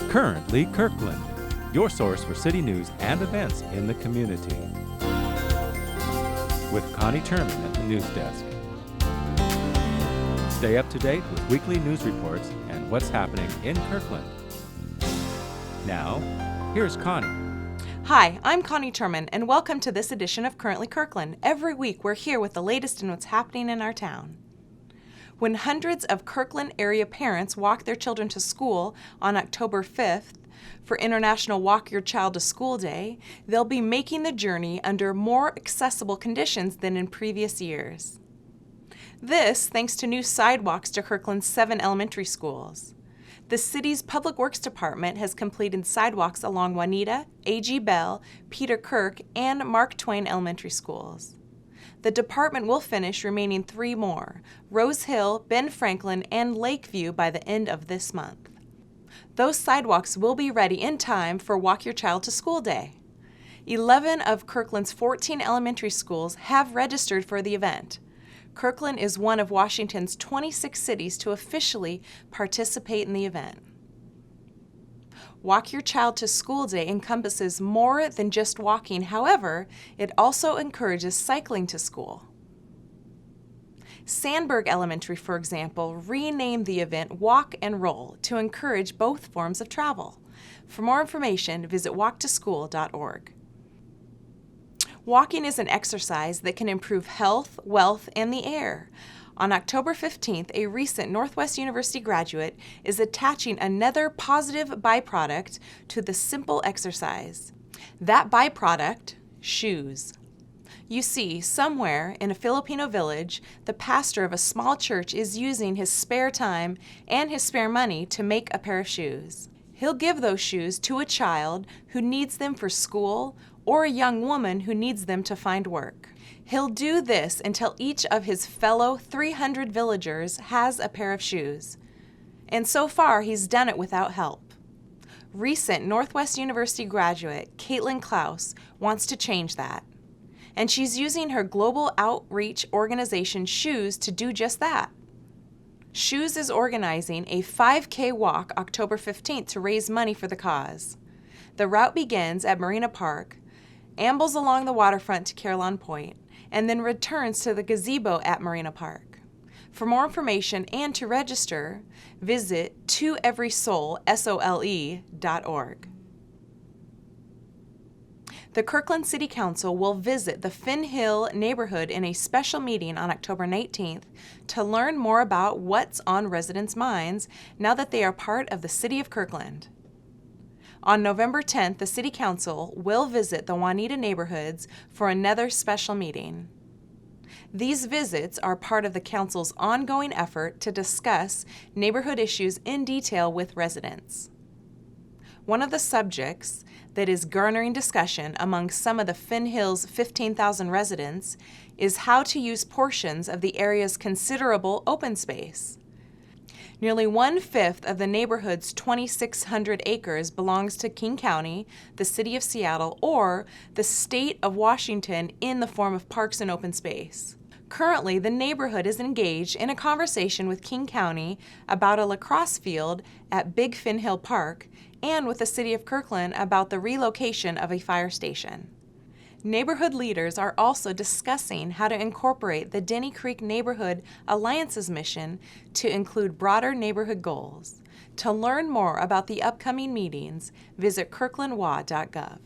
Currently Kirkland, your source for city news and events in the community. With Connie Turman at the news desk. Stay up to date with weekly news reports and what's happening in Kirkland. Now, here's Connie. Hi, I'm Connie Turman, and welcome to this edition of Currently Kirkland. Every week we're here with the latest in what's happening in our town. When hundreds of Kirkland area parents walk their children to school on October 5th for International Walk Your Child to School Day, they'll be making the journey under more accessible conditions than in previous years. This thanks to new sidewalks to Kirkland's 7 elementary schools. The city's Public Works Department has completed sidewalks along Juanita, A.G. Bell, Peter Kirk, and Mark Twain elementary schools. The department will finish remaining 3 more, Rose Hill, Ben Franklin, and Lakeview by the end of this month. Those sidewalks will be ready in time for Walk Your Child to School Day. 11 of Kirkland's 14 elementary schools have registered for the event. Kirkland is one of Washington's 26 cities to officially participate in the event. Walk Your Child to School Day encompasses more than just walking. However, it also encourages cycling to school. Sandburg Elementary, for example, renamed the event Walk and Roll to encourage both forms of travel. For more information, visit walktoschool.org. Walking is an exercise that can improve health, wealth, and the air. On October 15th, a recent Northwest University graduate is attaching another positive byproduct to the simple exercise. That byproduct, shoes. You see, somewhere in a Filipino village, the pastor of a small church is using his spare time and his spare money to make a pair of shoes. He'll give those shoes to a child who needs them for school or a young woman who needs them to find work. He'll do this until each of his fellow 300 villagers has a pair of shoes. And so far, he's done it without help. Recent Northwest University graduate Caitlin Klaus wants to change that. And she's using her global outreach organization Shoes to do just that. Shoes is organizing a 5K walk October 15th to raise money for the cause. The route begins at Marina Park, ambles along the waterfront to Carillon Point, and then returns to the gazebo at Marina Park. For more information and to register, visit toeverysoul.org. The Kirkland City Council will visit the Finn Hill neighborhood in a special meeting on October 19th to learn more about what's on residents' minds now that they are part of the City of Kirkland. On November 10th, the City Council will visit the Juanita neighborhoods for another special meeting. These visits are part of the Council's ongoing effort to discuss neighborhood issues in detail with residents. One of the subjects that is garnering discussion among some of the Finn Hills' 15,000 residents is how to use portions of the area's considerable open space. Nearly 1/5 of the neighborhood's 2,600 acres belongs to King County, the City of Seattle, or the State of Washington in the form of parks and open space. Currently, the neighborhood is engaged in a conversation with King County about a lacrosse field at Big Finn Hill Park and with the City of Kirkland about the relocation of a fire station. Neighborhood leaders are also discussing how to incorporate the Denny Creek Neighborhood Alliance's mission to include broader neighborhood goals. To learn more about the upcoming meetings, visit kirklandwa.gov.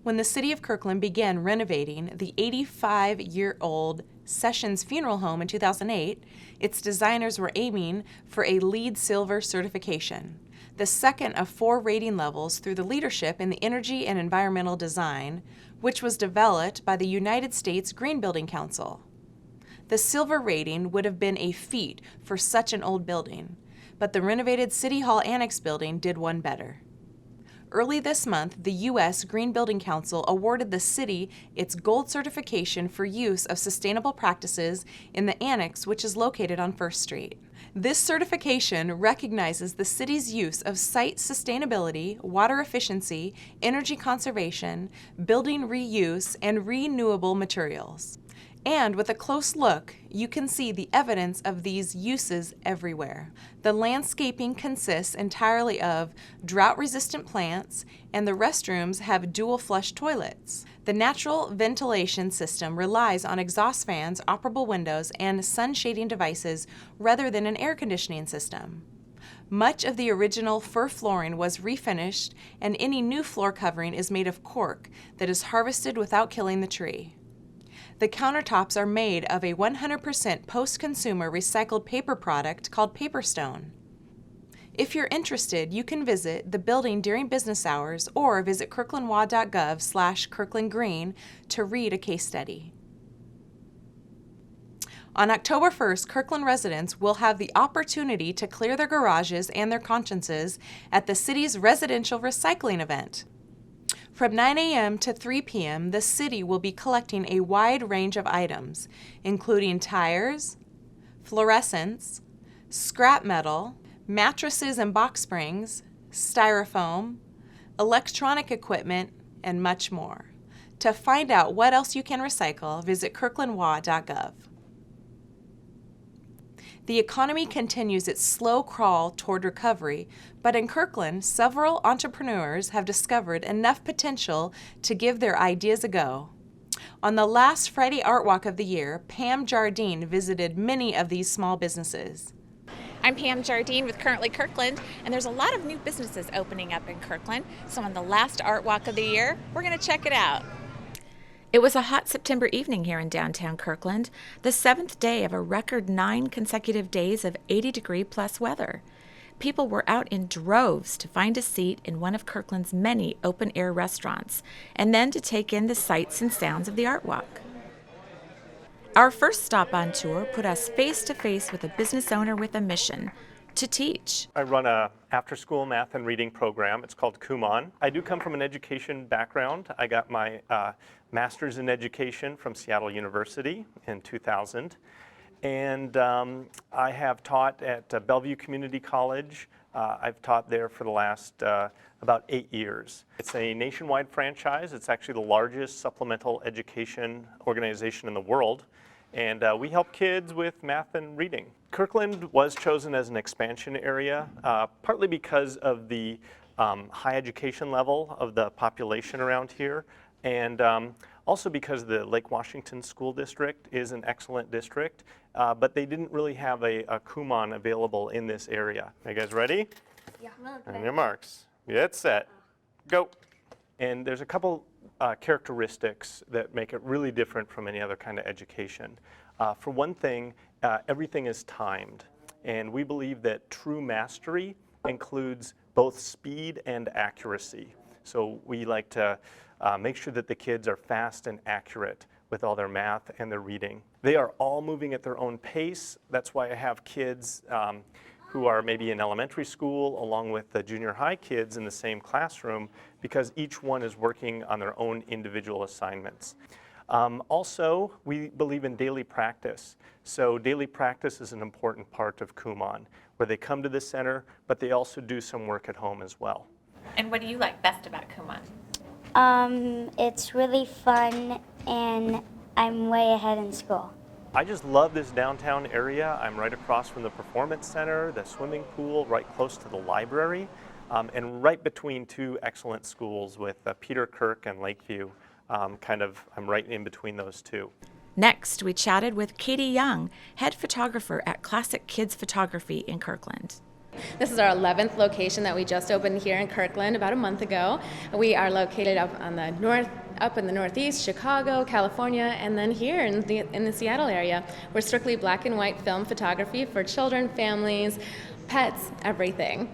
When the City of Kirkland began renovating the 85-year-old Sessions Funeral Home in 2008, its designers were aiming for a LEED Silver certification, the second of 4 rating levels through the leadership in the energy and environmental design, which was developed by the United States Green Building Council. The silver rating would have been a feat for such an old building, but the renovated City Hall Annex building did one better. Early this month, the U.S. Green Building Council awarded the city its gold certification for use of sustainable practices in the annex, which is located on First Street. This certification recognizes the city's use of site sustainability, water efficiency, energy conservation, building reuse, and renewable materials. And with a close look, you can see the evidence of these uses everywhere. The landscaping consists entirely of drought-resistant plants, and the restrooms have dual flush toilets. The natural ventilation system relies on exhaust fans, operable windows, and sun shading devices rather than an air conditioning system. Much of the original fir flooring was refinished, and any new floor covering is made of cork that is harvested without killing the tree. The countertops are made of a 100% post-consumer recycled paper product called Paperstone. If you're interested, you can visit the building during business hours or visit kirklandwa.gov/kirklandgreen to read a case study. On October 1st, Kirkland residents will have the opportunity to clear their garages and their consciences at the city's residential recycling event. From 9 a.m. to 3 p.m., the city will be collecting a wide range of items, including tires, fluorescents, scrap metal, mattresses and box springs, styrofoam, electronic equipment, and much more. To find out what else you can recycle, visit kirklandwa.gov. The economy continues its slow crawl toward recovery, but in Kirkland, several entrepreneurs have discovered enough potential to give their ideas a go. On the last Friday Art Walk of the year, Pamm Jardine visited many of these small businesses. I'm Pamm Jardine with Currently Kirkland, and there's a lot of new businesses opening up in Kirkland, so on the last Art Walk of the year, we're going to check it out. It was a hot September evening here in downtown Kirkland, the 7th day of a record 9 consecutive days of 80-degree-plus weather. People were out in droves to find a seat in one of Kirkland's many open-air restaurants, and then to take in the sights and sounds of the Art Walk. Our first stop on tour put us face-to-face with a business owner with a mission: to teach. I run a after-school math and reading program. It's called Kumon. I do come from an education background. I got my master's in education from Seattle University in 2000. And I have taught at Bellevue Community College. I've taught there for the last about 8 years. It's a nationwide franchise. It's actually the largest supplemental education organization in the world. And we help kids with math and reading. Kirkland was chosen as an expansion area, partly because of the high education level of the population around here, and also because the Lake Washington School District is an excellent district, but they didn't really have a Kumon available in this area. Are you guys ready? Yeah. On your marks, get set, go. And there's a couple characteristics that make it really different from any other kind of education. For one thing, everything is timed, and we believe that true mastery includes both speed and accuracy. So we like to make sure that the kids are fast and accurate with all their math and their reading. They are all moving at their own pace. That's why I have kids who are maybe in elementary school along with the junior high kids in the same classroom, because each one is working on their own individual assignments. Also, we believe in daily practice. So daily practice is an important part of Kumon, where they come to the center, but they also do some work at home as well. And what do you like best about Kumon? It's really fun, and I'm way ahead in school. I just love this downtown area. I'm right across from the Performance Center, the swimming pool, right close to the library, and right between two excellent schools with Peter Kirk and Lakeview. I'm right in between those two. Next, we chatted with Katie Young, head photographer at Classic Kids Photography in Kirkland. This is our 11th location that we just opened here in Kirkland about a month ago. We are located up in the Northeast, Chicago, California, and then here in the Seattle area. We're strictly black and white film photography for children, families, pets, everything.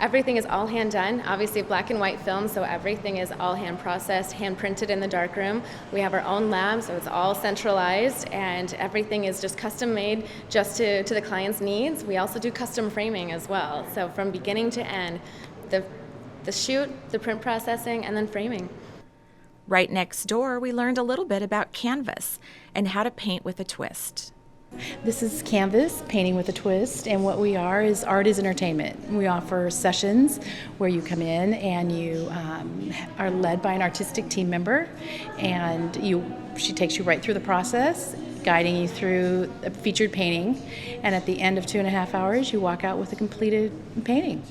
Everything is all hand done, obviously black and white film, so everything is all hand processed, hand printed in the darkroom. We have our own lab, so it's all centralized, and everything is just custom made just to the client's needs. We also do custom framing as well, so from beginning to end, the shoot, the print processing, and then framing. Right next door, we learned a little bit about canvas and how to paint with a twist. This is Canvas, Painting with a Twist, and what we are is art is entertainment. We offer sessions where you come in and you are led by an artistic team member, and she takes you right through the process, guiding you through a featured painting, and at the end of 2.5 hours, you walk out with a completed painting.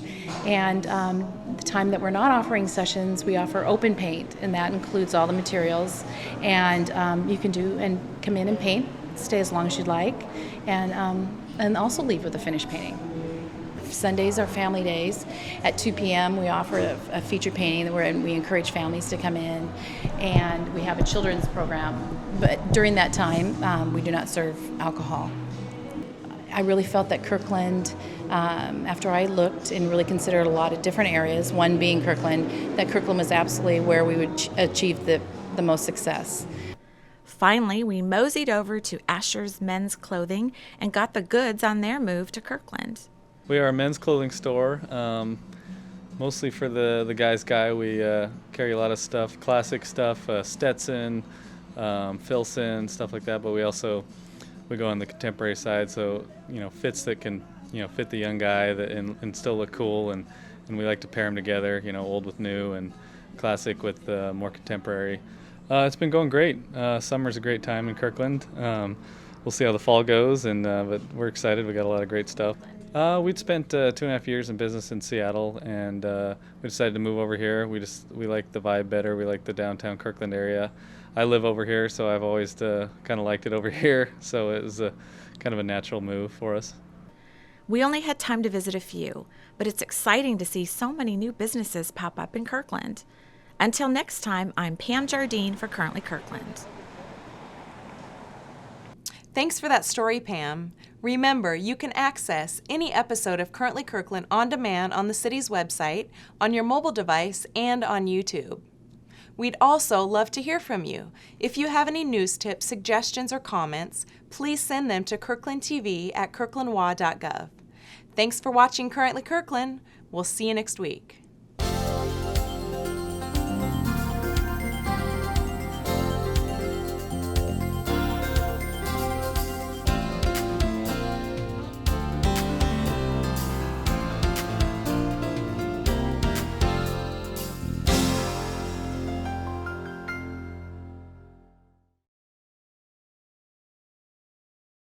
And the time that we're not offering sessions, we offer open paint, and that includes all the materials. And you can come in and paint, stay as long as you'd like, and also leave with a finished painting. Sundays are family days. At 2 p.m. we offer a featured painting where we encourage families to come in, and we have a children's program. But during that time, we do not serve alcohol. I really felt that Kirkland, after I looked and really considered a lot of different areas, one being Kirkland, that Kirkland was absolutely where we would achieve the most success. Finally, we moseyed over to Asher's Men's Clothing and got the goods on their move to Kirkland. We are a men's clothing store, mostly for the guy's guy. We carry a lot of stuff, classic stuff, Stetson, Filson, stuff like that. But we go on the contemporary side, so fits that can fit the young guy and still look cool. And we like to pair them together, old with new and classic with more contemporary. It's been going great. Summer's a great time in Kirkland. We'll see how the fall goes, but we're excited. We got a lot of great stuff. We'd spent 2.5 years in business in Seattle, and we decided to move over here. We like the vibe better. We like the downtown Kirkland area. I live over here, so I've always kind of liked it over here. So it was kind of a natural move for us. We only had time to visit a few, but it's exciting to see so many new businesses pop up in Kirkland. Until next time, I'm Pamm Jardine for Currently Kirkland. Thanks for that story, Pam. Remember, you can access any episode of Currently Kirkland on demand on the city's website, on your mobile device, and on YouTube. We'd also love to hear from you. If you have any news tips, suggestions, or comments, please send them to kirklandtv@kirklandwa.gov. Thanks for watching Currently Kirkland. We'll see you next week.